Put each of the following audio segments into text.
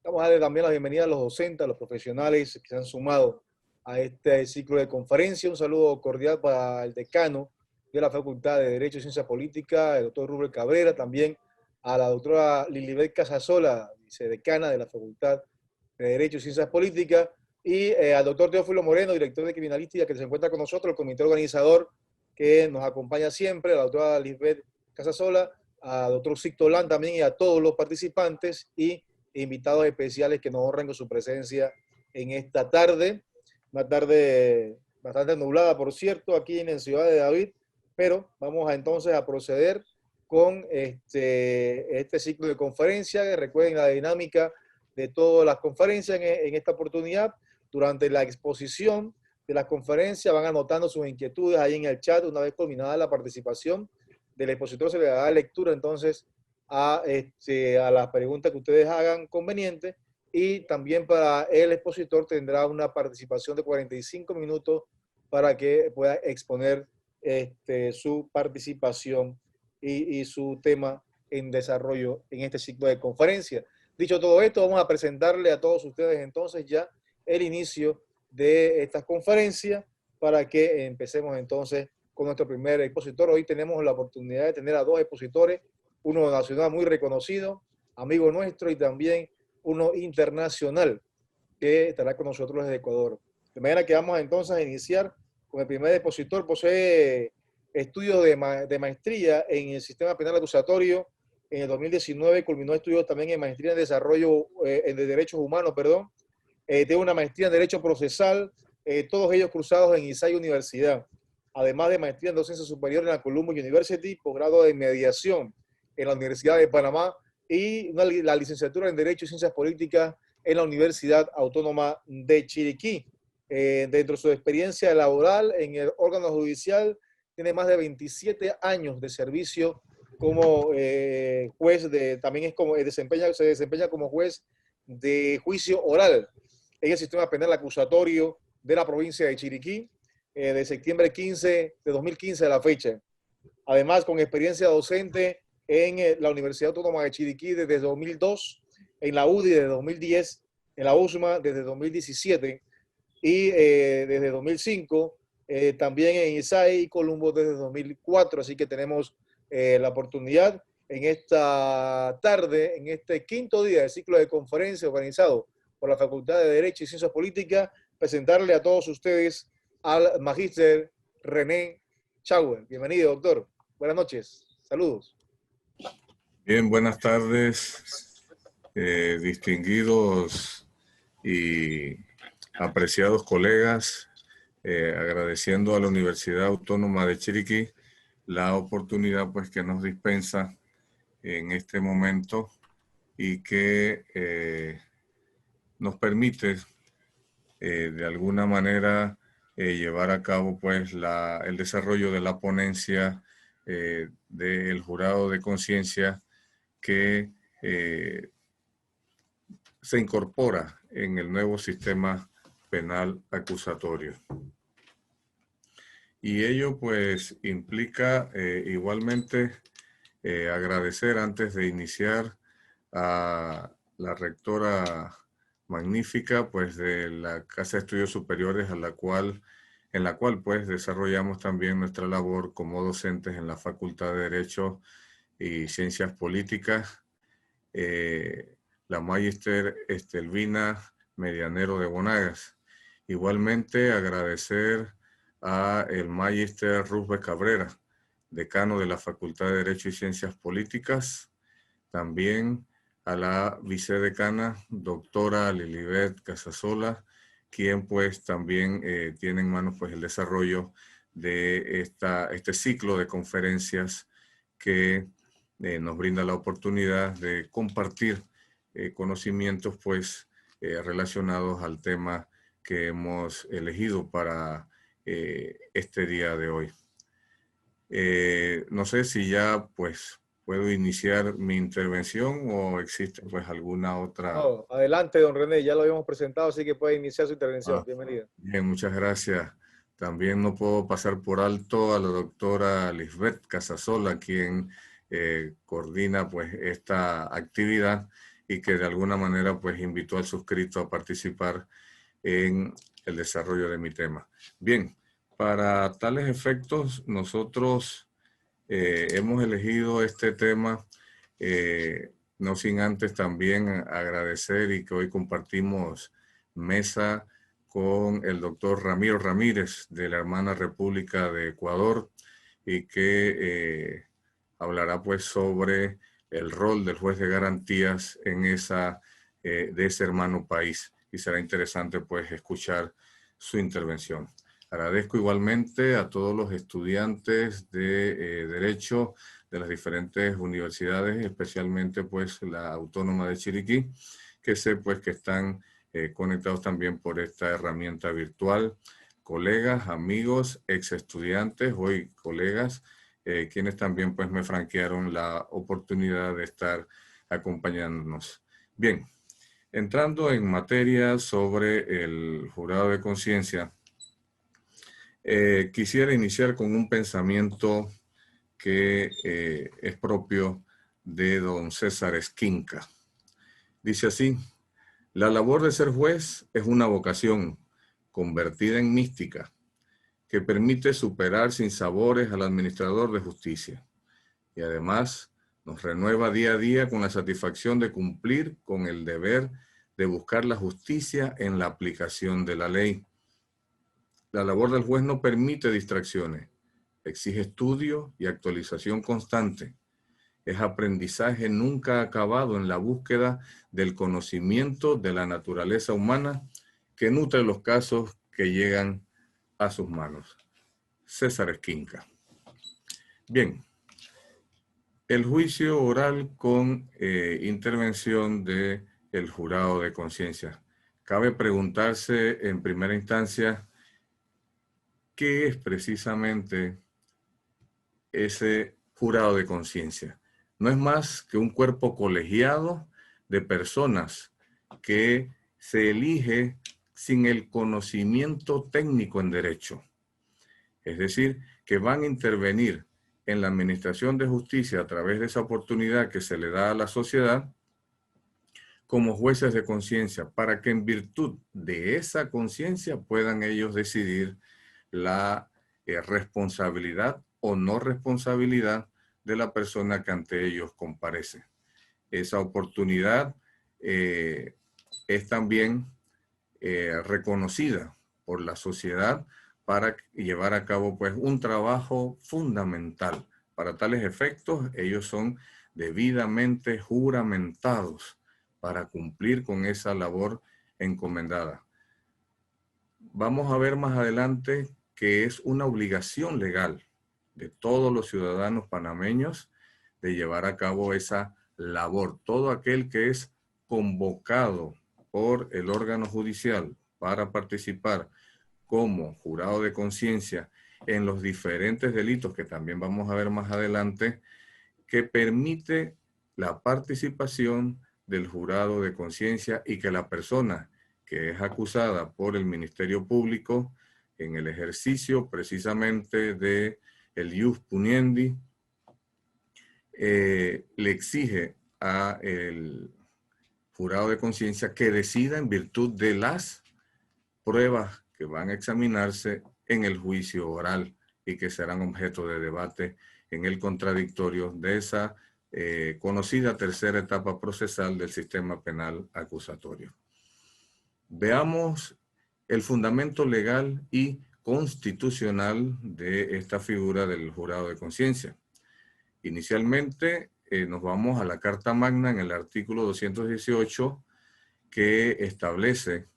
Vamos a darle también la bienvenida a los docentes, a los profesionales que se han sumado a este ciclo de conferencia. Un saludo cordial para el decano de la Facultad de Derecho y Ciencias Políticas, el doctor Rubén Cabrera, también a la doctora Lilibet Casasola, vicedecana de la Facultad de Derecho y Ciencias Políticas, y al doctor Teófilo Moreno, director de Criminalística, que se encuentra con nosotros, el comité organizador que nos acompaña siempre, a la doctora Lilibet Casasola, a doctor Sixto Lan también y a todos los participantes y invitados especiales que nos honran con su presencia en esta tarde. Una tarde bastante nublada, por cierto, aquí en Ciudad de David, pero vamos entonces a proceder con este ciclo de conferencias. Recuerden la dinámica de todas las conferencias en esta oportunidad. Durante la exposición de las conferencias van anotando sus inquietudes ahí en el chat. Una vez culminada la participación del expositor se le da lectura entonces a las preguntas que ustedes hagan conveniente, y también para el expositor tendrá una participación de 45 minutos para que pueda exponer su participación y su tema en desarrollo en este ciclo de conferencia. Dicho todo esto, vamos a presentarle a todos ustedes entonces ya el inicio de estas conferencias para que empecemos entonces con nuestro primer expositor. Hoy tenemos la oportunidad de tener a dos expositores, uno nacional muy reconocido, amigo nuestro, y también uno internacional que estará con nosotros desde Ecuador. De manera que vamos entonces a iniciar con el primer expositor. Posee estudios de maestría en el sistema penal acusatorio. En el 2019 culminó estudios también en maestría en desarrollo de derechos humanos, perdón. Tiene una maestría en derecho procesal, todos ellos cruzados en ISAI Universidad. Además de maestría en docencia superior en la Columbia University, posgrado de mediación en la Universidad de Panamá y la licenciatura en Derecho y Ciencias Políticas en la Universidad Autónoma de Chiriquí. Dentro de su experiencia laboral en el órgano judicial, tiene más de 27 años de servicio como juez, también se desempeña como juez de juicio oral en el sistema penal acusatorio de la provincia de Chiriquí, de septiembre 15 de 2015 a la fecha. Además, con experiencia docente en la Universidad Autónoma de Chiriquí desde 2002, en la UDI desde 2010, en la USMA desde 2017 y desde 2005, también en ISAI y Columbo desde 2004. Así que tenemos la oportunidad en esta tarde, en este quinto día del ciclo de conferencia organizado por la Facultad de Derecho y Ciencias Políticas, presentarle a todos ustedes al magíster René Chauer. Bienvenido, doctor. Buenas noches. Saludos. Bien, buenas tardes, distinguidos y apreciados colegas, agradeciendo a la Universidad Autónoma de Chiriquí la oportunidad pues que nos dispensa en este momento y que nos permite de alguna manera llevar a cabo pues el desarrollo de la ponencia del jurado de conciencia que se incorpora en el nuevo sistema penal acusatorio. Y ello pues implica igualmente agradecer antes de iniciar a la rectora magnífica pues de la Casa de Estudios Superiores en la cual pues desarrollamos también nuestra labor como docentes en la Facultad de Derecho y Ciencias Políticas, la magíster Estelvina Medianero de Bonagas. Igualmente agradecer a el magíster Rubén Cabrera, decano de la Facultad de Derecho y Ciencias Políticas, también a la vicedecana doctora Lilibet Casasola, quien pues también tiene en manos pues el desarrollo de este ciclo de conferencias que nos brinda la oportunidad de compartir conocimientos pues relacionados al tema que hemos elegido para este día de hoy. No sé si ya pues puedo iniciar mi intervención o existe pues alguna otra. No, adelante, don René, ya lo habíamos presentado, así que puede iniciar su intervención. Bienvenido. Bien, muchas gracias. También no puedo pasar por alto a la doctora Lisbeth Casasola, quien coordina pues esta actividad y que de alguna manera pues invitó al suscrito a participar en el desarrollo de mi tema. Bien, para tales efectos nosotros hemos elegido este tema, no sin antes también agradecer y que hoy compartimos mesa con el doctor Ramiro Ramírez de la hermana República de Ecuador y que hablará pues sobre el rol del juez de garantías en de ese hermano país y será interesante pues escuchar su intervención. Agradezco igualmente a todos los estudiantes de Derecho de las diferentes universidades, especialmente pues la Autónoma de Chiriquí, que sé pues que están conectados también por esta herramienta virtual. Colegas, amigos, ex estudiantes, hoy colegas, quienes también pues me franquearon la oportunidad de estar acompañándonos. Bien, entrando en materia sobre el jurado de conciencia, quisiera iniciar con un pensamiento que es propio de don César Esquinca. Dice así: la labor de ser juez es una vocación convertida en mística que permite superar sin sabores al administrador de justicia y además nos renueva día a día con la satisfacción de cumplir con el deber de buscar la justicia en la aplicación de la ley. La labor del juez no permite distracciones, exige estudio y actualización constante. Es aprendizaje nunca acabado en la búsqueda del conocimiento de la naturaleza humana que nutre los casos que llegan a sus manos. César Esquinca. Bien, el juicio oral con intervención del jurado de conciencia. Cabe preguntarse en primera instancia, ¿qué es precisamente ese jurado de conciencia? No es más que un cuerpo colegiado de personas que se elige sin el conocimiento técnico en derecho. Es decir, que van a intervenir en la administración de justicia a través de esa oportunidad que se le da a la sociedad como jueces de conciencia, para que en virtud de esa conciencia puedan ellos decidir la responsabilidad o no responsabilidad de la persona que ante ellos comparece. Esa oportunidad es también reconocida por la sociedad para llevar a cabo pues un trabajo fundamental. Para tales efectos, ellos son debidamente juramentados para cumplir con esa labor encomendada. Vamos a ver más adelante que es una obligación legal de todos los ciudadanos panameños de llevar a cabo esa labor. Todo aquel que es convocado por el órgano judicial para participar como jurado de conciencia en los diferentes delitos que también vamos a ver más adelante, que permite la participación del jurado de conciencia y que la persona que es acusada por el Ministerio Público en el ejercicio precisamente de el ius puniendi, le exige a el jurado de conciencia que decida en virtud de las pruebas que van a examinarse en el juicio oral y que serán objeto de debate en el contradictorio de esa conocida tercera etapa procesal del sistema penal acusatorio. Veamos el fundamento legal y constitucional de esta figura del jurado de conciencia. Inicialmente nos vamos a la Carta Magna en el artículo 218 que establece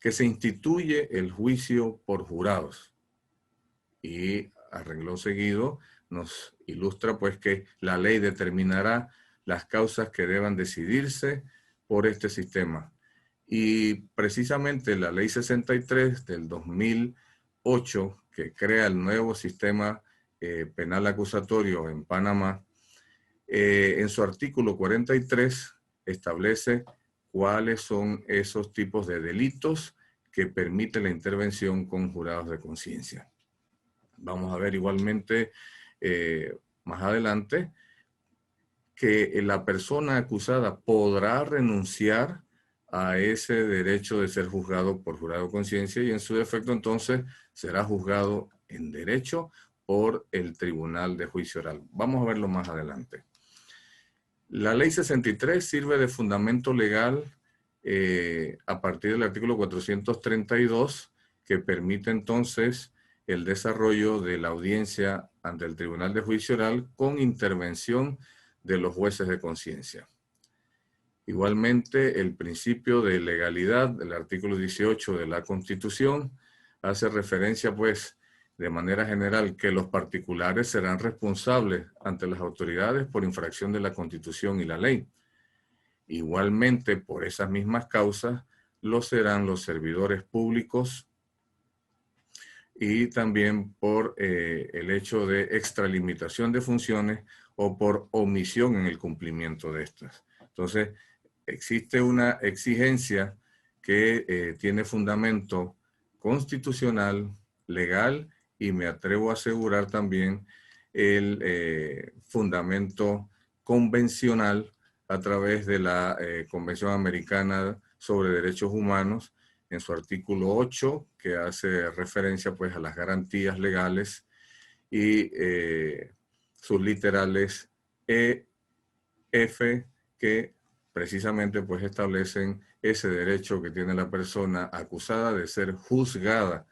que se instituye el juicio por jurados. Y a renglón seguido nos ilustra pues que la ley determinará las causas que deban decidirse por este sistema. Y precisamente la ley 63 del 2008, que crea el nuevo sistema penal acusatorio en Panamá, en su artículo 43 establece cuáles son esos tipos de delitos que permite la intervención con jurados de conciencia. Vamos a ver igualmente más adelante que la persona acusada podrá renunciar a ese derecho de ser juzgado por jurado de conciencia y en su defecto entonces será juzgado en derecho por el Tribunal de Juicio Oral. Vamos a verlo más adelante. La Ley 63 sirve de fundamento legal a partir del artículo 432, que permite entonces el desarrollo de la audiencia ante el Tribunal de Juicio Oral con intervención de los jueces de conciencia. Igualmente, el principio de legalidad del artículo 18 de la Constitución hace referencia, pues, de manera general, que los particulares serán responsables ante las autoridades por infracción de la Constitución y la ley. Igualmente, por esas mismas causas, lo serán los servidores públicos y también por el hecho de extralimitación de funciones o por omisión en el cumplimiento de estas. Entonces, existe una exigencia que tiene fundamento constitucional, legal y me atrevo a asegurar también el fundamento convencional a través de la Convención Americana sobre Derechos Humanos en su artículo 8, que hace referencia pues a las garantías legales y sus literales E, F, que precisamente pues establecen ese derecho que tiene la persona acusada de ser juzgada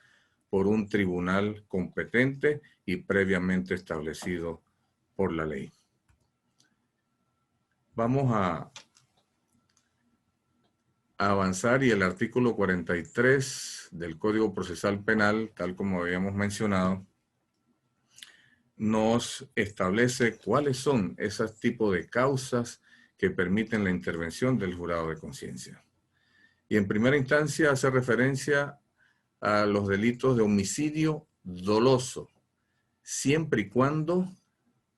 por un tribunal competente y previamente establecido por la ley. Vamos a avanzar y el artículo 43 del Código Procesal Penal, tal como habíamos mencionado, nos establece cuáles son esos tipos de causas que permiten la intervención del jurado de conciencia. Y en primera instancia hace referencia a los delitos de homicidio doloso, siempre y cuando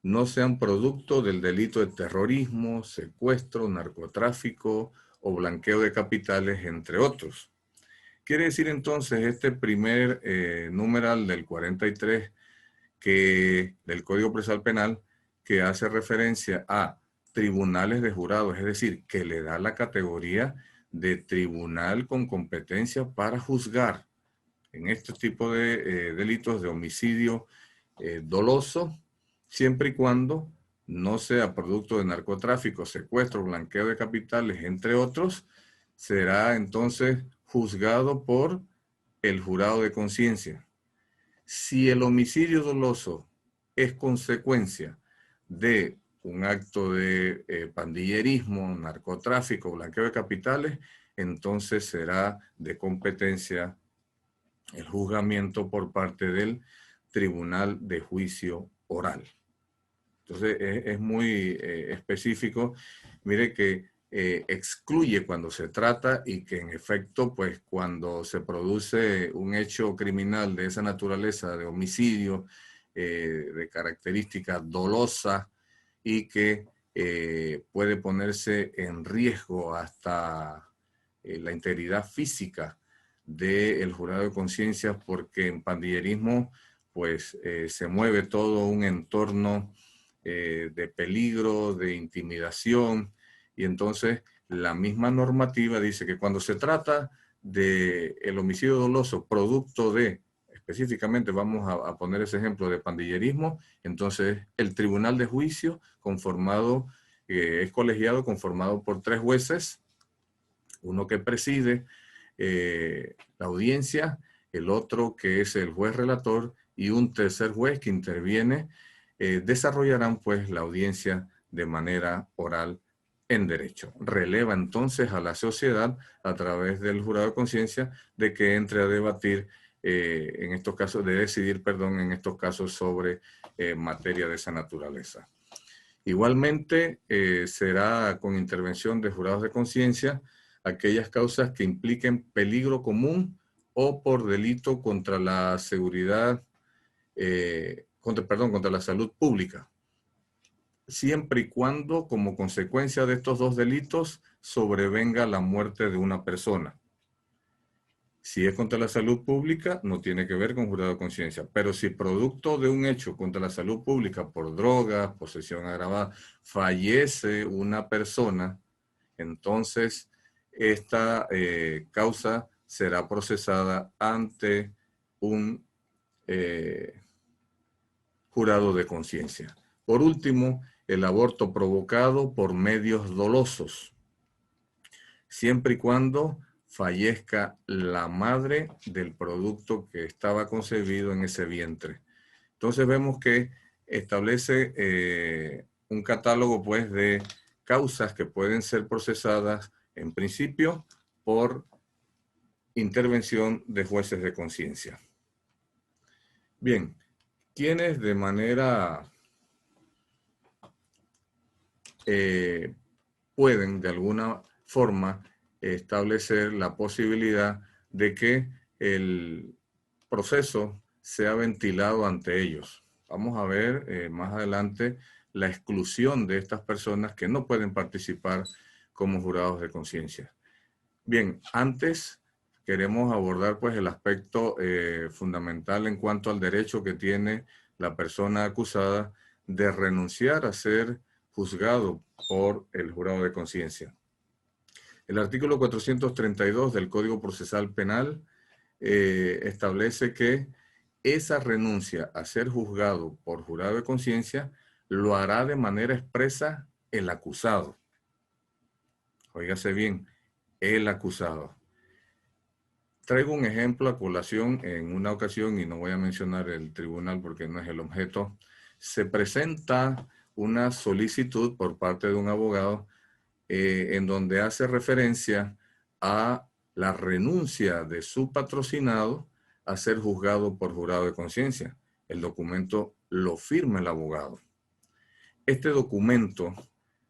no sean producto del delito de terrorismo, secuestro, narcotráfico o blanqueo de capitales, entre otros. Quiere decir entonces este primer numeral del 43 del Código Procesal Penal que hace referencia a tribunales de jurados, es decir, que le da la categoría de tribunal con competencia para juzgar en este tipo de delitos de homicidio doloso, siempre y cuando no sea producto de narcotráfico, secuestro, blanqueo de capitales, entre otros, será entonces juzgado por el jurado de conciencia. Si el homicidio doloso es consecuencia de un acto de pandillerismo, narcotráfico, blanqueo de capitales, entonces será de competencia el juzgamiento por parte del Tribunal de Juicio Oral. Entonces es muy específico. Mire que excluye cuando se trata y que en efecto, pues cuando se produce un hecho criminal de esa naturaleza, de homicidio, de característica dolosa y que puede ponerse en riesgo hasta la integridad física del jurado de conciencia, porque en pandillerismo pues se mueve todo un entorno de peligro, de intimidación, y entonces la misma normativa dice que cuando se trata de el homicidio doloso producto de, específicamente vamos a poner ese ejemplo de pandillerismo, entonces el tribunal de juicio conformado, es colegiado, conformado por 3 jueces, uno que preside la audiencia, el otro que es el juez relator y un tercer juez que interviene, desarrollarán pues la audiencia de manera oral en derecho. Releva entonces a la sociedad a través del jurado de conciencia de que entre a debatir en estos casos, de decidir, perdón, en estos casos sobre materia de esa naturaleza. Igualmente será con intervención de jurados de conciencia aquellas causas que impliquen peligro común o por delito contra la seguridad, contra la salud pública, siempre y cuando como consecuencia de estos 2 delitos sobrevenga la muerte de una persona. Si es contra la salud pública, no tiene que ver con jurado de conciencia. Pero si producto de un hecho contra la salud pública por drogas, posesión agravada, fallece una persona, entonces esta causa será procesada ante un jurado de conciencia. Por último, el aborto provocado por medios dolosos, siempre y cuando fallezca la madre del producto que estaba concebido en ese vientre. Entonces vemos que establece un catálogo pues de causas que pueden ser procesadas en principio por intervención de jueces de conciencia. Bien, quienes de manera pueden de alguna forma establecer la posibilidad de que el proceso sea ventilado ante ellos. Vamos a ver más adelante la exclusión de estas personas que no pueden participar como jurados de conciencia. Bien, antes queremos abordar pues el aspecto fundamental en cuanto al derecho que tiene la persona acusada de renunciar a ser juzgado por el jurado de conciencia. El artículo 432 del Código Procesal Penal establece que esa renuncia a ser juzgado por jurado de conciencia lo hará de manera expresa el acusado. Óigase bien, el acusado. Traigo un ejemplo a colación. En una ocasión, y no voy a mencionar el tribunal porque no es el objeto, se presenta una solicitud por parte de un abogado en donde hace referencia a la renuncia de su patrocinado a ser juzgado por jurado de conciencia. El documento lo firma el abogado. Este documento,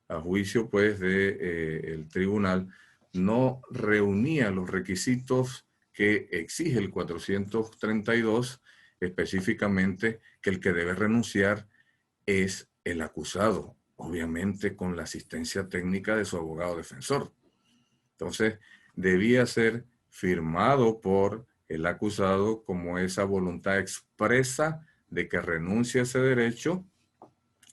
a juicio pues del tribunal, no reunía los requisitos que exige el 432, específicamente que el que debe renunciar es el acusado, obviamente con la asistencia técnica de su abogado defensor. Entonces, debía ser firmado por el acusado como esa voluntad expresa de que renuncia a ese derecho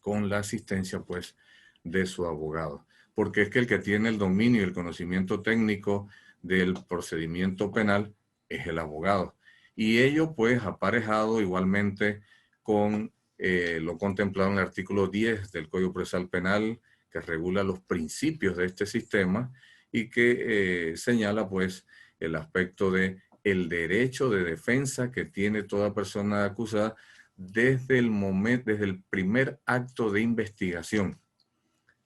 con la asistencia, pues, de su abogado. Porque es que el que tiene el dominio y el conocimiento técnico del procedimiento penal es el abogado. Y ello, pues, aparejado igualmente con lo contemplado en el artículo 10 del Código Procesal Penal, que regula los principios de este sistema y que señala, pues, el aspecto de el derecho de defensa que tiene toda persona acusada desde el primer acto de investigación.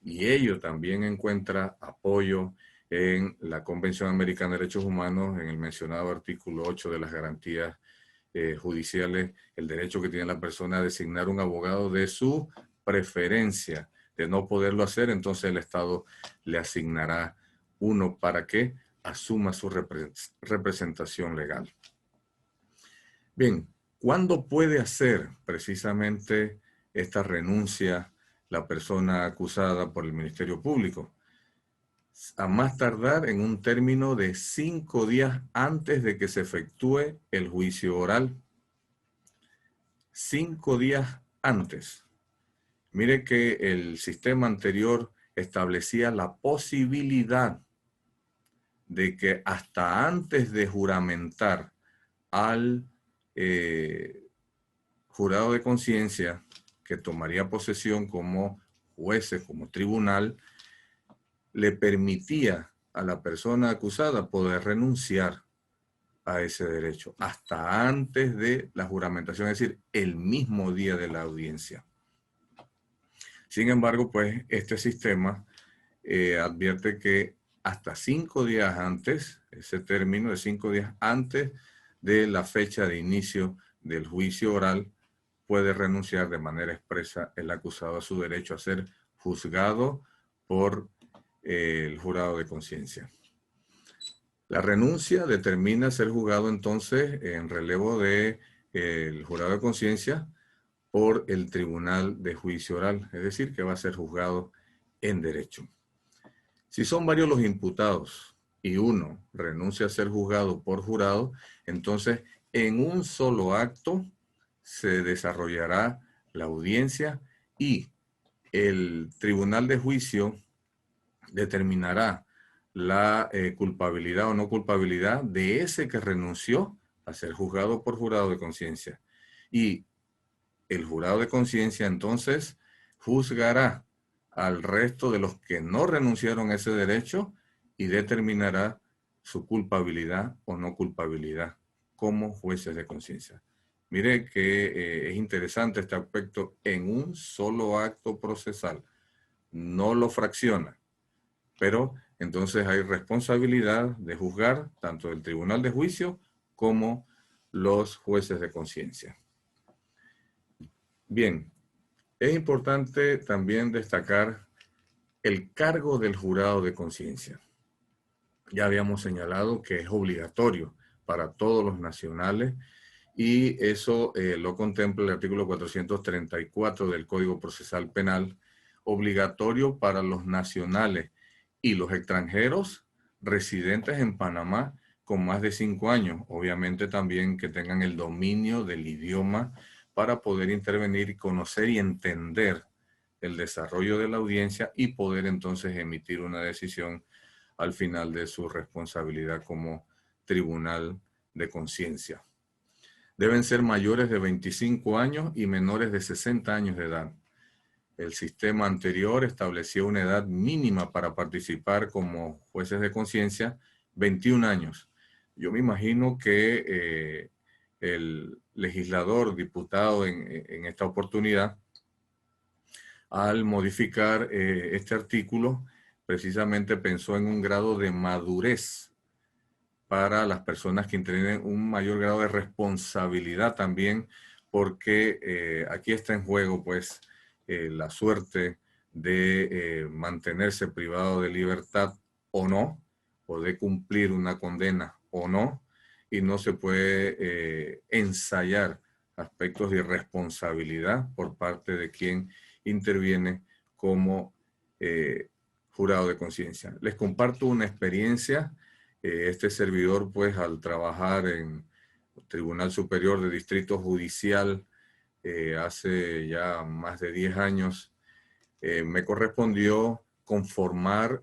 Y ello también encuentra apoyo en la Convención Americana de Derechos Humanos, en el mencionado artículo 8 de las garantías judiciales, el derecho que tiene la persona a designar un abogado de su preferencia. De no poderlo hacer, entonces el Estado le asignará uno para que asuma su representación legal. Bien, ¿cuándo puede hacer precisamente esta renuncia la persona acusada por el Ministerio Público? A más tardar en un término de 5 días antes de que se efectúe el juicio oral. 5 días antes. Mire que el sistema anterior establecía la posibilidad de que hasta antes de juramentar al jurado de conciencia que tomaría posesión como jueces, como tribunal, le permitía a la persona acusada poder renunciar a ese derecho hasta antes de la juramentación, es decir, el mismo día de la audiencia. Sin embargo, pues este sistema advierte que hasta 5 días antes, ese término de 5 días antes de la fecha de inicio del juicio oral, puede renunciar de manera expresa el acusado a su derecho a ser juzgado por el jurado de conciencia. La renuncia determina ser juzgado entonces en relevo del jurado de conciencia por el tribunal de juicio oral, es decir, que va a ser juzgado en derecho. Si son varios los imputados y uno renuncia a ser juzgado por jurado, entonces en un solo acto se desarrollará la audiencia y el tribunal de juicio determinará la culpabilidad o no culpabilidad de ese que renunció a ser juzgado por jurado de conciencia. Y el jurado de conciencia entonces juzgará al resto de los que no renunciaron a ese derecho y determinará su culpabilidad o no culpabilidad como jueces de conciencia. Mire que es interesante este aspecto en un solo acto procesal. No lo fracciona, pero entonces hay responsabilidad de juzgar tanto el tribunal de juicio como los jueces de conciencia. Bien, es importante también destacar el cargo del jurado de conciencia. Ya habíamos señalado que es obligatorio para todos los nacionales y eso lo contempla el artículo 434 del Código Procesal Penal, obligatorio para los nacionales y los extranjeros residentes en Panamá con más de 5 años. Obviamente también que tengan el dominio del idioma para poder intervenir, conocer y entender el desarrollo de la audiencia y poder entonces emitir una decisión al final de su responsabilidad como tribunal de conciencia. Deben ser mayores de 25 años y menores de 60 años de edad. El sistema anterior establecía una edad mínima para participar como jueces de conciencia, 21 años. Yo me imagino que el legislador, diputado en esta oportunidad, al modificar este artículo, precisamente pensó en un grado de madurez para las personas que tienen un mayor grado de responsabilidad también, porque aquí está en juego pues la suerte de mantenerse privado de libertad o no, o de cumplir una condena o no, y no se puede ensayar aspectos de irresponsabilidad por parte de quien interviene como jurado de conciencia. Les comparto una experiencia. Este servidor, pues, al trabajar en el Tribunal Superior de Distrito Judicial hace ya más de 10 años, me correspondió conformar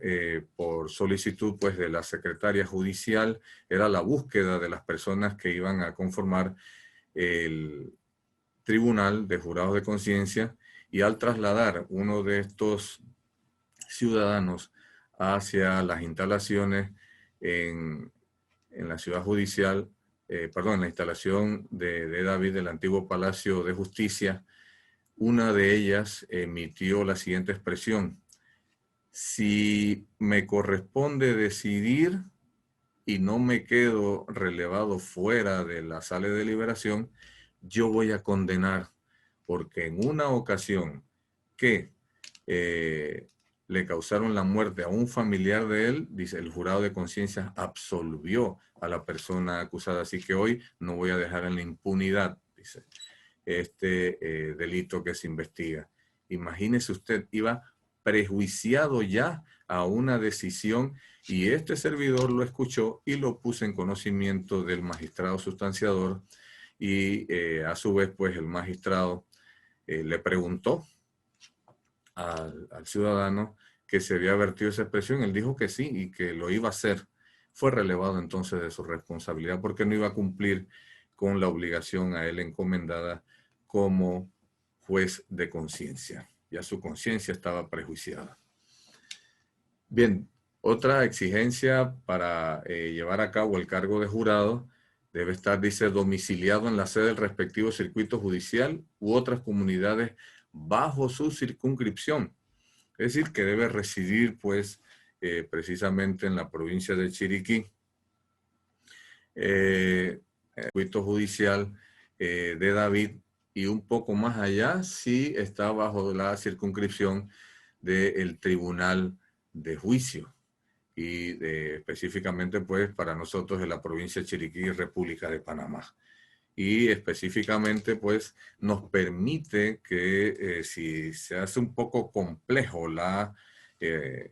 por solicitud, pues, de la secretaria judicial, era la búsqueda de las personas que iban a conformar el Tribunal de Jurados de Conciencia, y al trasladar uno de estos ciudadanos hacia las instalaciones en la ciudad judicial, en la instalación de David del antiguo Palacio de Justicia, una de ellas emitió la siguiente expresión: si me corresponde decidir y no me quedo relevado fuera de la sala de deliberación, yo voy a condenar, porque en una ocasión que le causaron la muerte a un familiar de él, dice, el jurado de conciencia absolvió a la persona acusada, así que hoy no voy a dejar en la impunidad, dice, este delito que se investiga. Imagínese usted, iba prejuiciado ya a una decisión, y este servidor lo escuchó y lo puso en conocimiento del magistrado sustanciador, y a su vez, pues, el magistrado le preguntó al ciudadano que se había vertido esa expresión. Él dijo que sí y que lo iba a hacer. Fue relevado entonces de su responsabilidad porque no iba a cumplir con la obligación a él encomendada como juez de conciencia. Ya su conciencia estaba prejuiciada. Bien, otra exigencia para llevar a cabo el cargo de jurado debe estar, dice, domiciliado en la sede del respectivo circuito judicial u otras comunidades bajo su circunscripción. Es decir, que debe residir, pues, precisamente en la provincia de Chiriquí. El circuito judicial de David, y un poco más allá, sí está bajo la circunscripción del Tribunal de Juicio. Y específicamente, pues, para nosotros en la provincia de Chiriquí, República de Panamá. Y específicamente, pues, nos permite que si se hace un poco complejo el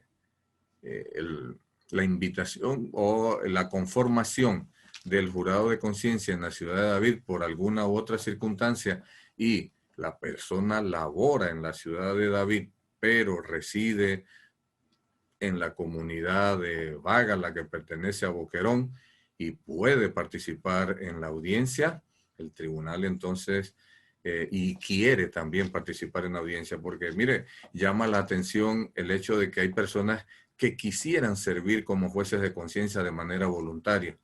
la invitación o la conformación del jurado de conciencia en la ciudad de David por alguna u otra circunstancia y la persona labora en la ciudad de David, pero reside en la comunidad de Vaga, la que pertenece a Boquerón, y puede participar en la audiencia, el tribunal entonces, y quiere también participar en la audiencia, porque mire, llama la atención el hecho de que hay personas que quisieran servir como jueces de conciencia de manera voluntaria.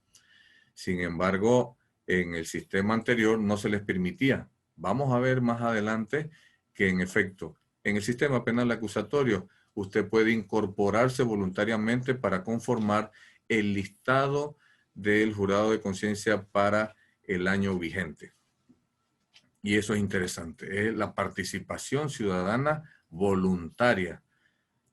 Sin embargo, en el sistema anterior no se les permitía. Vamos a ver más adelante que en efecto, en el sistema penal acusatorio, usted puede incorporarse voluntariamente para conformar el listado del jurado de conciencia para el año vigente. Y eso es interesante, es la participación ciudadana voluntaria.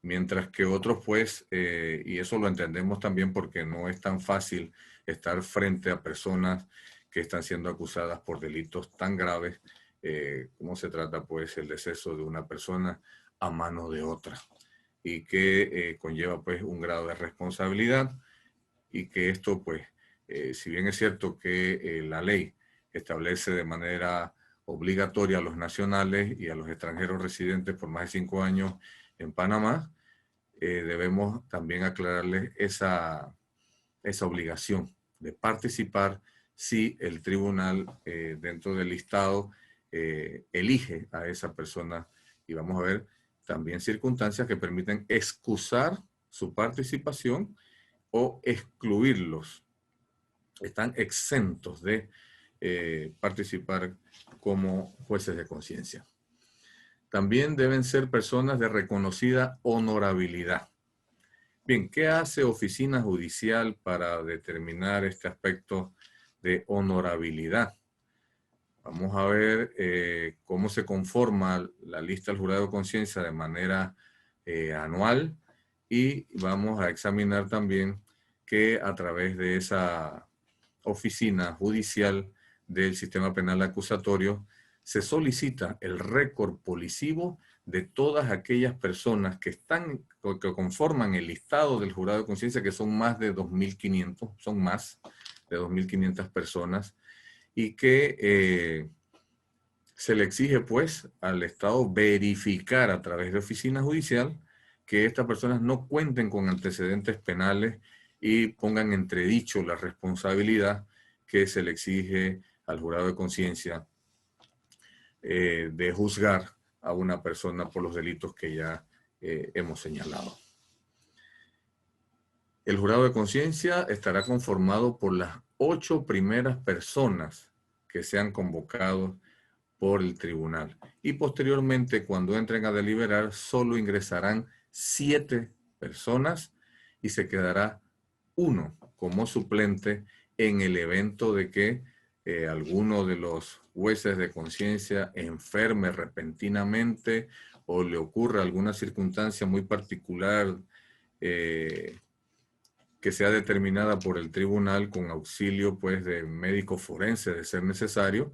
Mientras que otros, pues, y eso lo entendemos también porque no es tan fácil estar frente a personas que están siendo acusadas por delitos tan graves como se trata, pues, el deceso de una persona a mano de otra y que conlleva, pues, un grado de responsabilidad y que esto, pues, si bien es cierto que la ley establece de manera obligatoria a los nacionales y a los extranjeros residentes por más de 5 años en Panamá, debemos también aclararles esa obligación de participar si el tribunal dentro del listado elige a esa persona. Y vamos a ver también circunstancias que permiten excusar su participación o excluirlos. Están exentos de participar como jueces de conciencia. También deben ser personas de reconocida honorabilidad. Bien, ¿qué hace Oficina Judicial para determinar este aspecto de honorabilidad? Vamos a ver cómo se conforma la lista del jurado de conciencia de manera anual y vamos a examinar también que a través de esa oficina judicial del sistema penal acusatorio se solicita el récord policivo de todas aquellas personas que conforman el listado del jurado de conciencia, que son más de 2.500, son más de 2.500 personas, y que se le exige pues al Estado verificar a través de oficina judicial que estas personas no cuenten con antecedentes penales y pongan en entredicho la responsabilidad que se le exige al jurado de conciencia de juzgar a una persona por los delitos que ya hemos señalado. El jurado de conciencia estará conformado por las 8 primeras personas que sean convocados por el tribunal. Y posteriormente, cuando entren a deliberar, solo ingresarán 7 personas y se quedará uno como suplente en el evento de que alguno de los jueces de conciencia enferme repentinamente o le ocurra alguna circunstancia muy particular que sea determinada por el tribunal con auxilio pues de médico forense de ser necesario.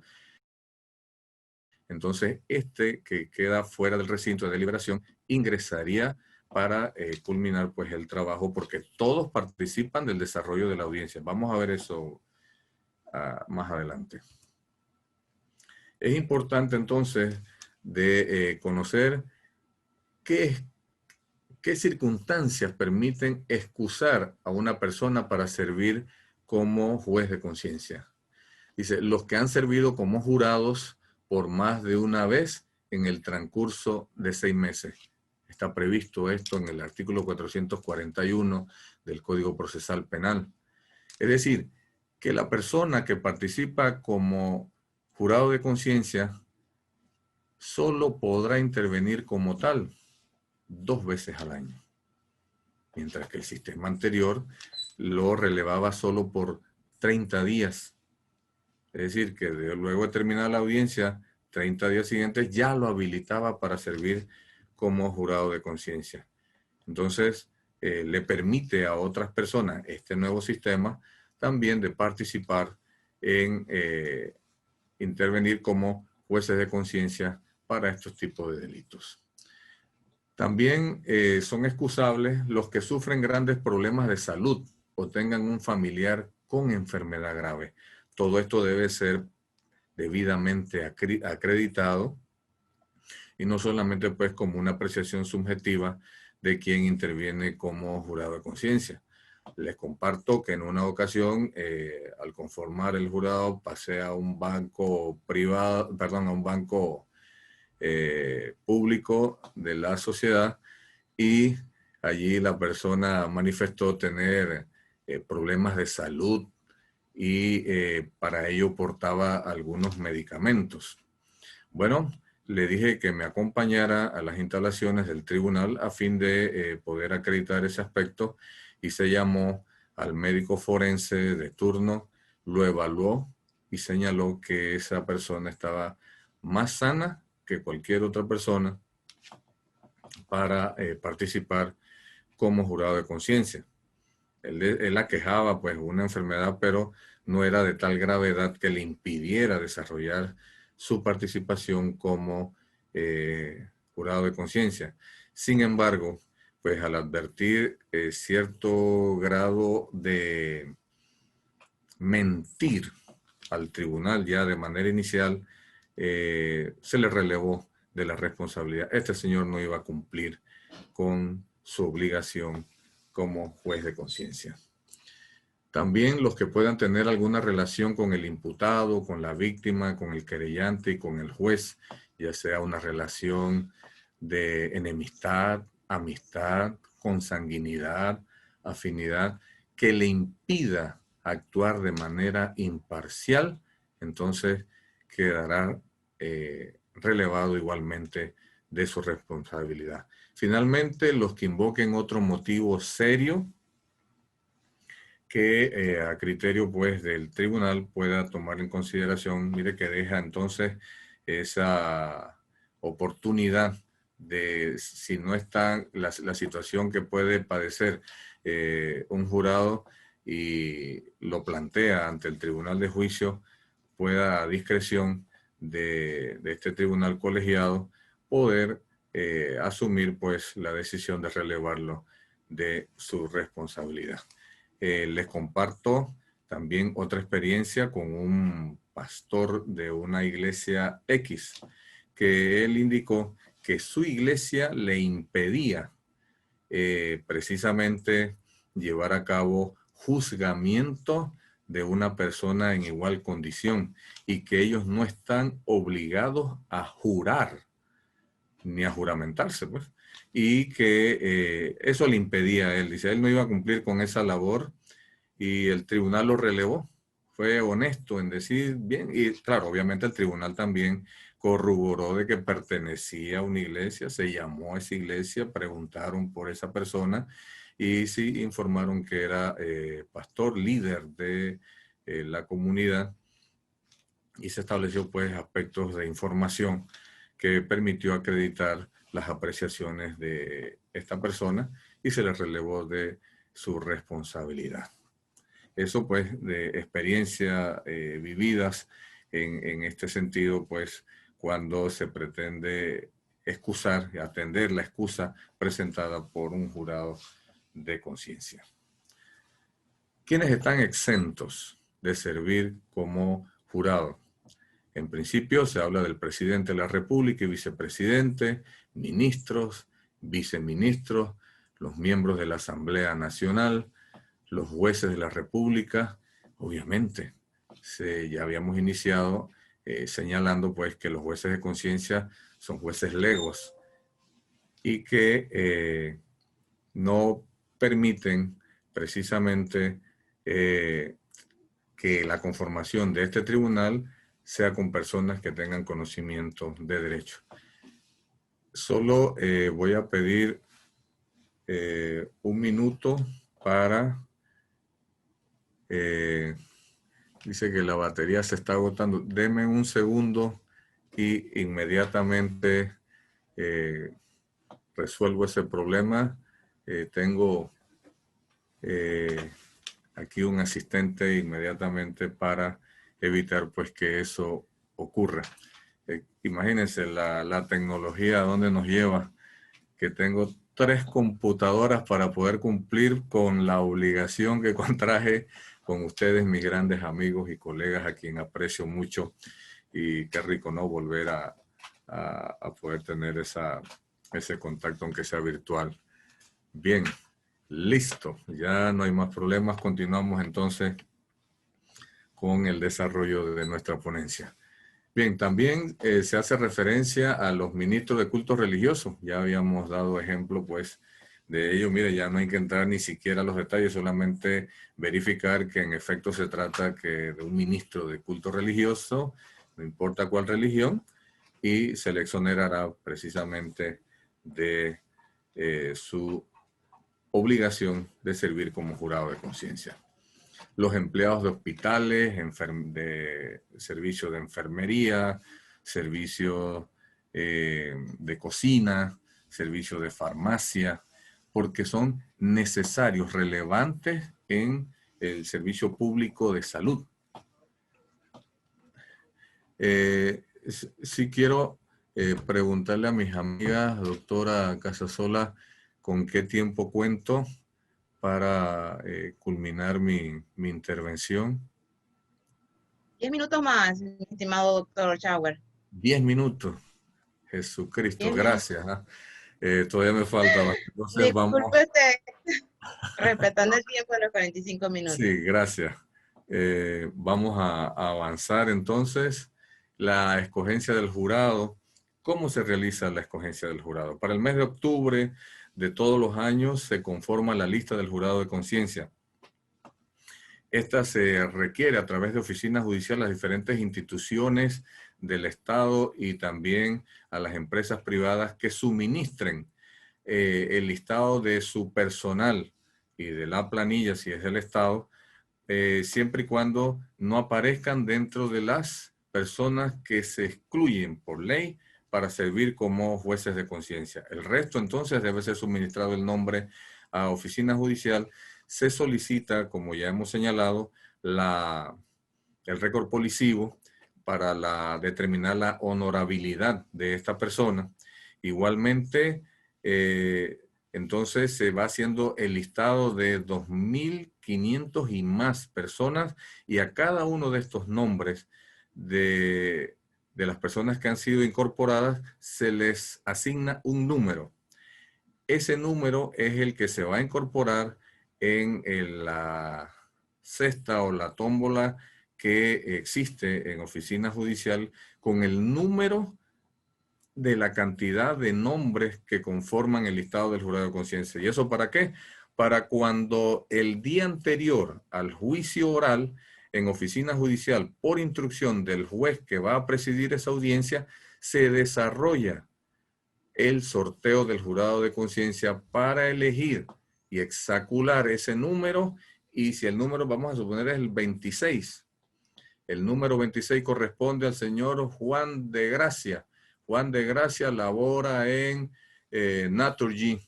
Entonces, este que queda fuera del recinto de deliberación ingresaría para culminar pues el trabajo, porque todos participan del desarrollo de la audiencia. Vamos a ver eso más adelante. Es importante entonces de conocer qué circunstancias permiten excusar a una persona para servir como juez de conciencia. Dice, los que han servido como jurados por más de una vez en el transcurso de 6 meses. Está previsto esto en el artículo 441 del Código Procesal Penal. Es decir, que la persona que participa como jurado de conciencia solo podrá intervenir como tal 2 veces al año. Mientras que el sistema anterior lo relevaba solo por 30 días. Es decir, que luego de terminar la audiencia, 30 días siguientes ya lo habilitaba para servir como jurado de conciencia. Entonces, le permite a otras personas este nuevo sistema también de participar en intervenir como jueces de conciencia para estos tipos de delitos. También son excusables los que sufren grandes problemas de salud o tengan un familiar con enfermedad grave. Todo esto debe ser debidamente acreditado y no solamente pues como una apreciación subjetiva de quien interviene como jurado de conciencia. Les comparto que en una ocasión, al conformar el jurado, pasé a un banco privado, perdón, a un banco público de la sociedad y allí la persona manifestó tener problemas de salud y para ello portaba algunos medicamentos. Bueno, le dije que me acompañara a las instalaciones del tribunal a fin de poder acreditar ese aspecto y se llamó al médico forense de turno, lo evaluó y señaló que esa persona estaba más sana que cualquier otra persona para participar como jurado de conciencia. Él aquejaba pues una enfermedad, pero no era de tal gravedad que le impidiera desarrollar su participación como jurado de conciencia. Sin embargo, pues al advertir cierto grado de mentir al tribunal ya de manera inicial, se le relevó de la responsabilidad. Este señor no iba a cumplir con su obligación como juez de conciencia. También los que puedan tener alguna relación con el imputado, con la víctima, con el querellante y con el juez, ya sea una relación de enemistad, amistad, consanguinidad, afinidad, que le impida actuar de manera imparcial, entonces quedará relevado igualmente de su responsabilidad. Finalmente, los que invoquen otro motivo serio que a criterio pues del tribunal pueda tomar en consideración, mire que deja entonces esa oportunidad de, si no está la situación que puede padecer un jurado y lo plantea ante el tribunal de juicio, pueda a discreción de este tribunal colegiado poder asumir pues la decisión de relevarlo de su responsabilidad. Les comparto también otra experiencia con un pastor de una iglesia X, que él indicó que su iglesia le impedía precisamente llevar a cabo juzgamiento de una persona en igual condición y que ellos no están obligados a jurar ni a juramentarse, pues. Y que eso le impedía a él. Dice, él no iba a cumplir con esa labor y el tribunal lo relevó. Fue honesto en decir bien. Y claro, obviamente el tribunal también corroboró de que pertenecía a una iglesia, se llamó a esa iglesia, preguntaron por esa persona y sí informaron que era pastor, líder de la comunidad y se estableció pues aspectos de información que permitió acreditar las apreciaciones de esta persona y se le relevó de su responsabilidad. Eso pues de experiencia vividas en este sentido pues cuando se pretende excusar y atender la excusa presentada por un jurado de conciencia. ¿Quiénes están exentos de servir como jurado? En principio se habla del presidente de la República y vicepresidente, ministros, viceministros, los miembros de la Asamblea Nacional, los jueces de la República. Obviamente, ya habíamos iniciado señalando pues que los jueces de conciencia son jueces legos y que no permiten precisamente que la conformación de este tribunal sea con personas que tengan conocimiento de derecho. Solo voy a pedir un minuto para... dice que la batería se está agotando. Deme un segundo y inmediatamente resuelvo ese problema. Tengo aquí un asistente inmediatamente para evitar pues que eso ocurra. Imagínense la tecnología a dónde nos lleva, que tengo 3 computadoras para poder cumplir con la obligación que contraje con ustedes, mis grandes amigos y colegas, a quien aprecio mucho. Y qué rico, ¿no? Volver a poder tener ese contacto, aunque sea virtual. Bien, listo. Ya no hay más problemas. Continuamos entonces con el desarrollo de nuestra ponencia. Bien, también se hace referencia a los ministros de culto religioso. Ya habíamos dado ejemplo, pues, de ello. Mire, ya no hay que entrar ni siquiera a los detalles, solamente verificar que en efecto se trata de un ministro de culto religioso, no importa cuál religión, y se le exonerará precisamente de su obligación de servir como jurado de conciencia. Los empleados de hospitales, de servicio de enfermería, servicio de cocina, servicio de farmacia, porque son necesarios, relevantes en el servicio público de salud. Sí quiero preguntarle a mis amigas, doctora Casasola, ¿con qué tiempo cuento para culminar mi intervención? 10 minutos más, mi estimado doctor Schauer. 10 minutos. Jesucristo, 10 gracias. Todavía me falta bastante. Entonces vamos. Disculpe usted, respetando el tiempo de los 45 minutos. Sí, gracias. Vamos a avanzar entonces. La escogencia del jurado. ¿Cómo se realiza la escogencia del jurado? Para el mes de octubre de todos los años se conforma la lista del jurado de conciencia. Esta se requiere a través de oficinas judiciales a las diferentes instituciones del Estado y también a las empresas privadas que suministren el listado de su personal y de la planilla, si es del Estado, siempre y cuando no aparezcan dentro de las personas que se excluyen por ley para servir como jueces de conciencia. El resto entonces debe ser suministrado el nombre a oficina judicial. Se solicita, como ya hemos señalado, el récord policivo para determinar la honorabilidad de esta persona. Igualmente, entonces se va haciendo el listado de 2.500 y más personas, y a cada uno de estos nombres de las personas que han sido incorporadas se les asigna un número. Ese número es el que se va a incorporar en la cesta o la tómbola que existe en oficina judicial con el número de la cantidad de nombres que conforman el listado del jurado de conciencia. ¿Y eso para qué? Para cuando el día anterior al juicio oral en oficina judicial, por instrucción del juez que va a presidir esa audiencia, se desarrolla el sorteo del jurado de conciencia para elegir y exacular ese número. Y si el número, vamos a suponer, es el 26, el número 26 corresponde al señor Juan de Gracia. Juan de Gracia labora en Naturgy.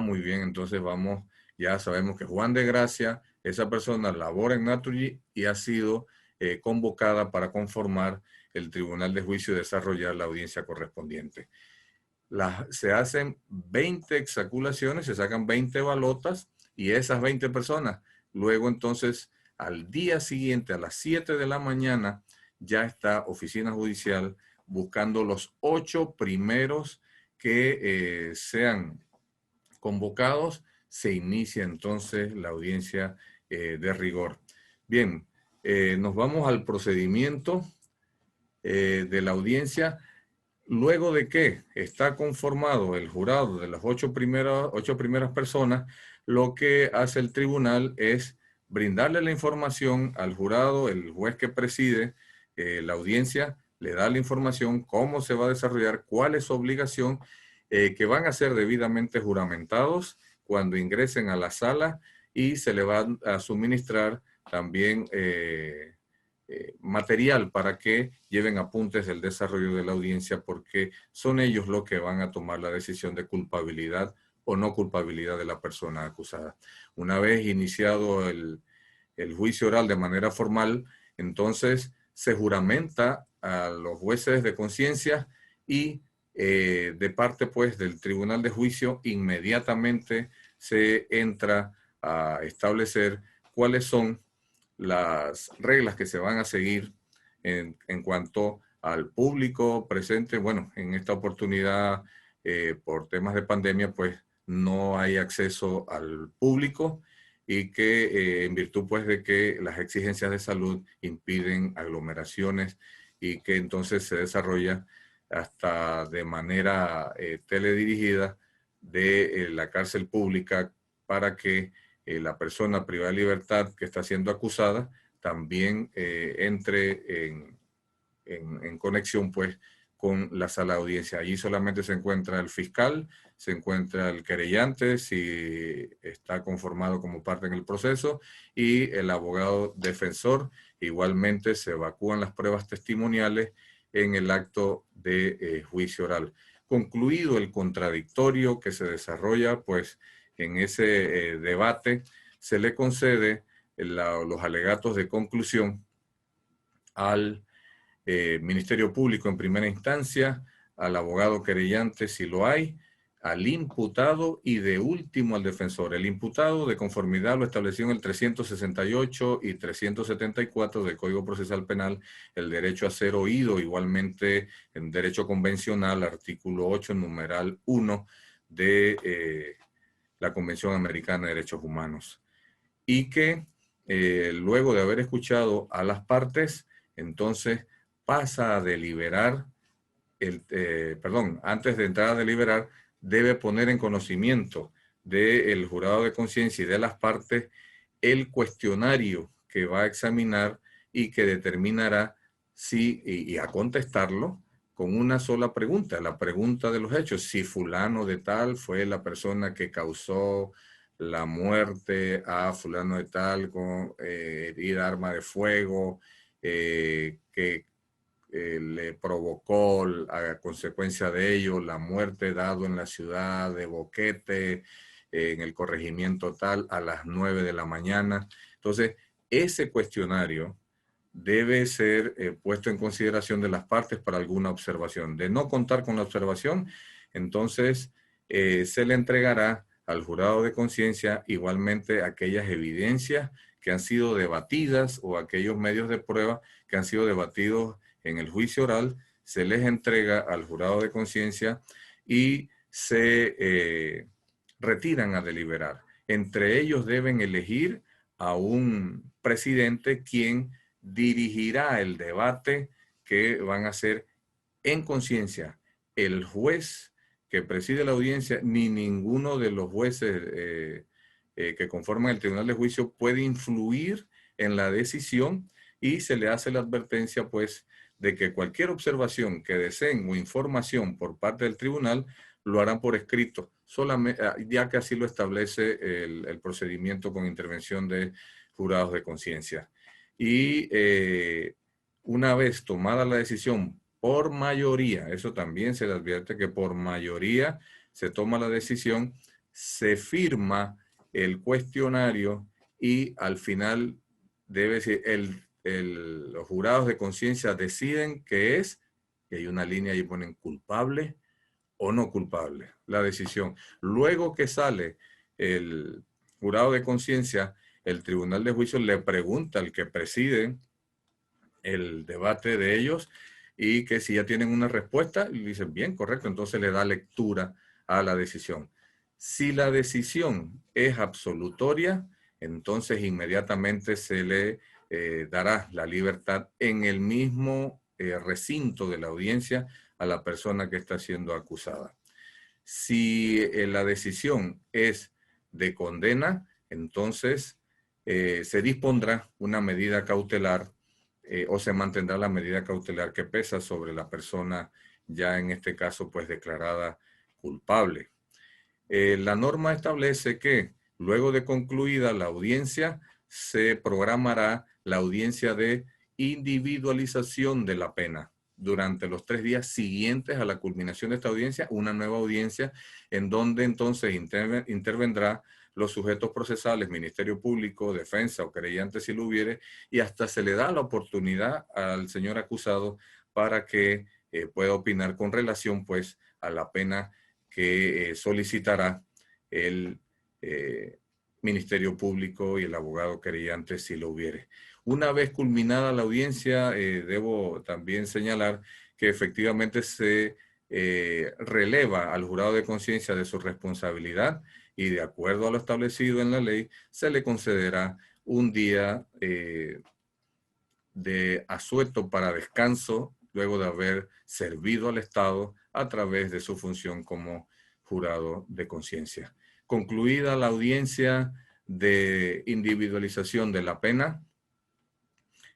Muy bien, entonces vamos, ya sabemos que Juan de Gracia, esa persona labora en Naturgy y ha sido convocada para conformar el tribunal de juicio y desarrollar la audiencia correspondiente. Se hacen 20 exaculaciones, se sacan 20 balotas y esas 20 personas, luego entonces al día siguiente a las 7 de la mañana ya está oficina judicial buscando los 8 primeros que sean convocados. Se inicia entonces la audiencia de rigor. Bien, nos vamos al procedimiento de la audiencia. Luego de que está conformado el jurado de las 8 primeras personas, lo que hace el tribunal es brindarle la información al jurado. El juez que preside la audiencia le da la información, cómo se va a desarrollar, cuál es su obligación, que van a ser debidamente juramentados cuando ingresen a la sala, y se le va a suministrar también material para que lleven apuntes del desarrollo de la audiencia, porque son ellos los que van a tomar la decisión de culpabilidad o no culpabilidad de la persona acusada. Una vez iniciado el juicio oral de manera formal, entonces se juramenta a los jueces de conciencia y de parte pues del Tribunal de Juicio, inmediatamente se entra a establecer cuáles son las reglas que se van a seguir en cuanto al público presente. Bueno, en esta oportunidad, por temas de pandemia, pues no hay acceso al público y que en virtud pues de que las exigencias de salud impiden aglomeraciones y que entonces se desarrolla hasta de manera teledirigida de la cárcel pública para que la persona privada de libertad que está siendo acusada también entre en conexión pues con la sala de audiencia. Allí solamente se encuentra el fiscal, se encuentra el querellante si está conformado como parte en el proceso y el abogado defensor. Igualmente se evacúan las pruebas testimoniales en el acto de juicio oral. Concluido el contradictorio que se desarrolla pues en ese debate, se le concede los alegatos de conclusión al Ministerio Público en primera instancia, al abogado querellante si lo hay, al imputado y de último al defensor. El imputado, de conformidad lo establecido en el 368 y 374 del Código Procesal Penal, el derecho a ser oído, igualmente en derecho convencional, artículo 8, numeral 1 de la Convención Americana de Derechos Humanos. Y que luego de haber escuchado a las partes, entonces pasa a deliberar, antes de entrar a deliberar, debe poner en conocimiento del jurado de conciencia y de las partes el cuestionario que va a examinar y que determinará si, y a contestarlo con una sola pregunta, la pregunta de los hechos, si fulano de tal fue la persona que causó la muerte a fulano de tal con herida arma de fuego, que le provocó a consecuencia de ello la muerte dado en la ciudad de Boquete, en el corregimiento tal, a las 9 de la mañana. Entonces, ese cuestionario debe ser puesto en consideración de las partes para alguna observación. De no contar con la observación, entonces se le entregará al jurado de conciencia igualmente aquellas evidencias que han sido debatidas o aquellos medios de prueba que han sido debatidos en el juicio oral, se les entrega al jurado de conciencia y se retiran a deliberar. Entre ellos deben elegir a un presidente quien dirigirá el debate que van a hacer en conciencia el juez que preside la audiencia, ni ninguno de los jueces que conforman el tribunal de juicio puede influir en la decisión y se le hace la advertencia pues de que cualquier observación que deseen o información por parte del tribunal lo harán por escrito, solamente, ya que así lo establece el procedimiento con intervención de jurados de conciencia. Y una vez tomada la decisión por mayoría, eso también se le advierte que por mayoría se toma la decisión, se firma el cuestionario y al final debe decir, los jurados de conciencia deciden que es, y hay una línea y ponen culpable o no culpable, la decisión. Luego que sale el jurado de conciencia, el tribunal de juicio le pregunta al que preside el debate de ellos y que si ya tienen una respuesta, y dicen bien, correcto, entonces le da lectura a la decisión. Si la decisión es absolutoria, entonces inmediatamente se le dará la libertad en el mismo recinto de la audiencia a la persona que está siendo acusada. Si la decisión es de condena, entonces se dispondrá una medida cautelar o se mantendrá la medida cautelar que pesa sobre la persona ya en este caso pues declarada culpable. La norma establece que luego de concluida la audiencia se programará la audiencia de individualización de la pena. Durante los 3 días siguientes a la culminación de esta audiencia, una nueva audiencia en donde entonces intervendrá los sujetos procesales, Ministerio Público, defensa o querellante si lo hubiere, y hasta se le da la oportunidad al señor acusado para que pueda opinar con relación pues a la pena que solicitará el Ministerio Público y el abogado querellante si lo hubiere. Una vez culminada la audiencia, debo también señalar que efectivamente se releva al jurado de conciencia de su responsabilidad y de acuerdo a lo establecido en la ley, se le concederá un día de asueto para descanso luego de haber servido al Estado a través de su función como jurado de conciencia. Concluida la audiencia de individualización de la pena,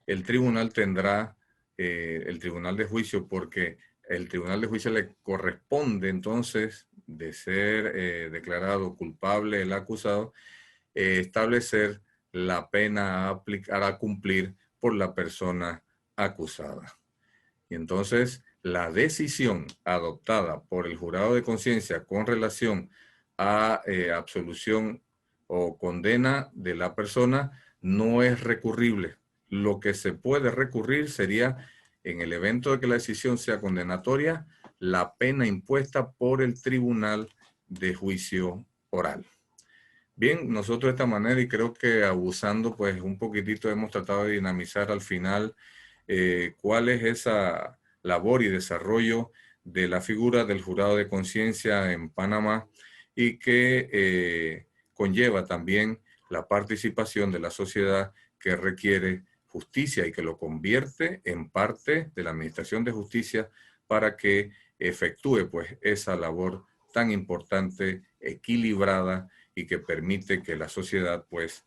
el tribunal tendrá, el tribunal de juicio, porque el tribunal de juicio le corresponde entonces, de ser declarado culpable el acusado, establecer la pena a cumplir por la persona acusada. Y entonces la decisión adoptada por el jurado de conciencia con relación a absolución o condena de la persona no es recurrible. Lo que se puede recurrir sería, en el evento de que la decisión sea condenatoria, la pena impuesta por el tribunal de juicio oral. Bien, nosotros de esta manera, y creo que abusando pues un poquitito, hemos tratado de dinamizar al final cuál es esa labor y desarrollo de la figura del jurado de conciencia en Panamá y que conlleva también la participación de la sociedad que requiere justicia y que lo convierte en parte de la administración de justicia para que efectúe pues esa labor tan importante, equilibrada y que permite que la sociedad pues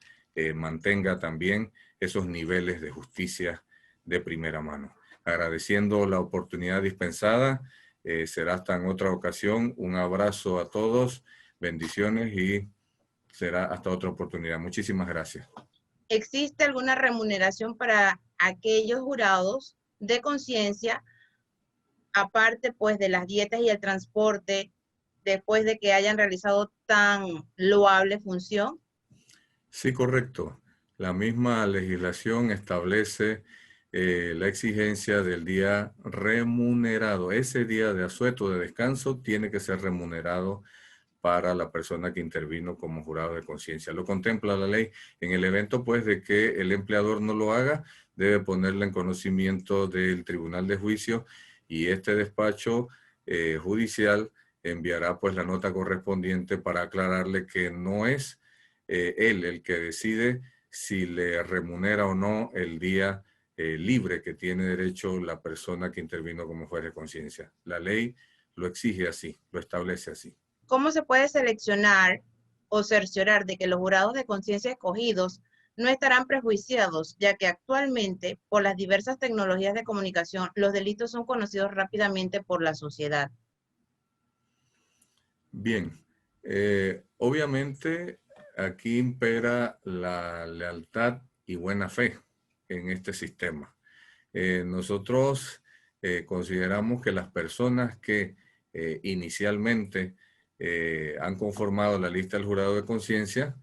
mantenga también esos niveles de justicia de primera mano. Agradeciendo la oportunidad dispensada, será hasta en otra ocasión. Un abrazo a todos, bendiciones y será hasta otra oportunidad. Muchísimas gracias. ¿Existe alguna remuneración para aquellos jurados de conciencia, aparte pues de las dietas y el transporte, después de que hayan realizado tan loable función? Sí, correcto. La misma legislación establece la exigencia del día remunerado. Ese día de asueto, de descanso, tiene que ser remunerado para la persona que intervino como jurado de conciencia. Lo contempla la ley. En el evento, pues, de que el empleador no lo haga, debe ponerla en conocimiento del tribunal de juicio y este despacho judicial enviará, pues, la nota correspondiente para aclararle que no es él el que decide si le remunera o no el día libre que tiene derecho la persona que intervino como juez de conciencia. La ley lo exige así, lo establece así. ¿Cómo se puede seleccionar o cerciorar de que los jurados de conciencia escogidos no estarán prejuiciados, ya que actualmente, por las diversas tecnologías de comunicación, los delitos son conocidos rápidamente por la sociedad? Bien, obviamente aquí impera la lealtad y buena fe en este sistema. Nosotros consideramos que las personas que inicialmente han conformado la lista del jurado de conciencia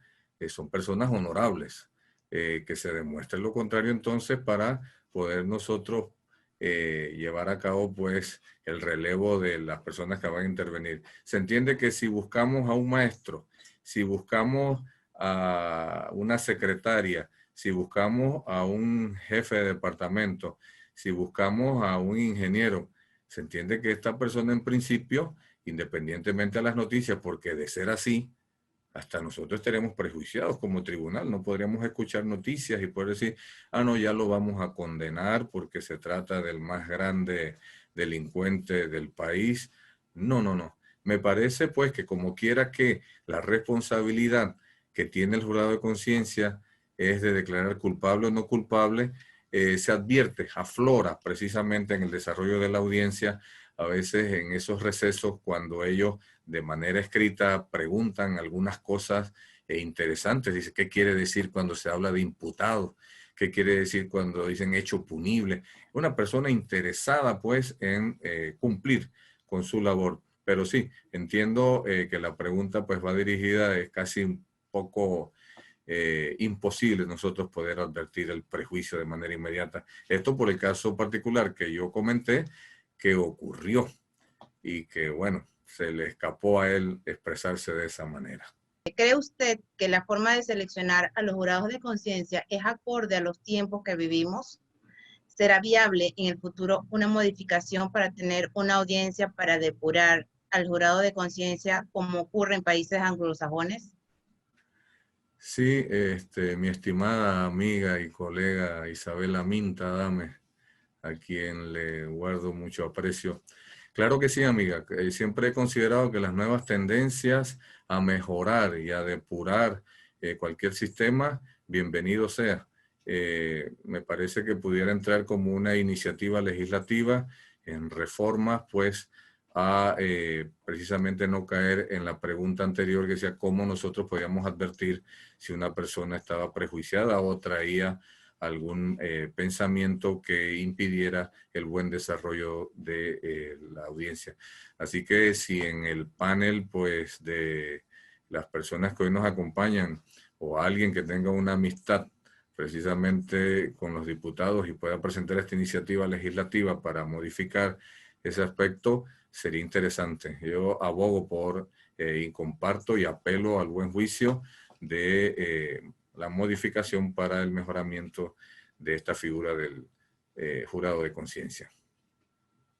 son personas honorables, que se demuestre lo contrario entonces para poder nosotros llevar a cabo pues el relevo de las personas que van a intervenir. Se entiende que si buscamos a un maestro, si buscamos a una secretaria, si buscamos a un jefe de departamento, si buscamos a un ingeniero, se entiende que esta persona en principio, independientemente de las noticias, porque de ser así, hasta nosotros estaremos prejuiciados como tribunal, no podríamos escuchar noticias y poder decir, ah, no, ya lo vamos a condenar porque se trata del más grande delincuente del país. No, no, no. Me parece pues que como quiera que la responsabilidad que tiene el jurado de conciencia es de declarar culpable o no culpable, se advierte, aflora precisamente en el desarrollo de la audiencia, a veces en esos recesos cuando ellos de manera escrita preguntan algunas cosas interesantes. Dice, ¿qué quiere decir cuando se habla de imputado? ¿Qué quiere decir cuando dicen hecho punible? Una persona interesada pues en cumplir con su labor. Pero sí, entiendo que la pregunta pues va dirigida, es casi un poco imposible nosotros poder advertir el prejuicio de manera inmediata. Esto por el caso particular que yo comenté que ocurrió. y que, bueno, se le escapó a él expresarse de esa manera. ¿Cree usted que la forma de seleccionar a los jurados de conciencia es acorde a los tiempos que vivimos? ¿Será viable en el futuro una modificación para tener una audiencia para depurar al jurado de conciencia como ocurre en países anglosajones? Sí, mi estimada amiga y colega Isabela Minta Adame, a quien le guardo mucho aprecio. Claro que sí, amiga. Siempre he considerado que las nuevas tendencias a mejorar y a depurar cualquier sistema, bienvenido sea. Me parece que pudiera entrar como una iniciativa legislativa en reformas, pues, a precisamente no caer en la pregunta anterior que decía cómo nosotros podíamos advertir si una persona estaba prejuiciada o traía algún pensamiento que impidiera el buen desarrollo de la audiencia. Así que si en el panel, pues, de las personas que hoy nos acompañan o alguien que tenga una amistad precisamente con los diputados y pueda presentar esta iniciativa legislativa para modificar ese aspecto, sería interesante. Yo abogo por y comparto y apelo al buen juicio de la modificación para el mejoramiento de esta figura del jurado de conciencia.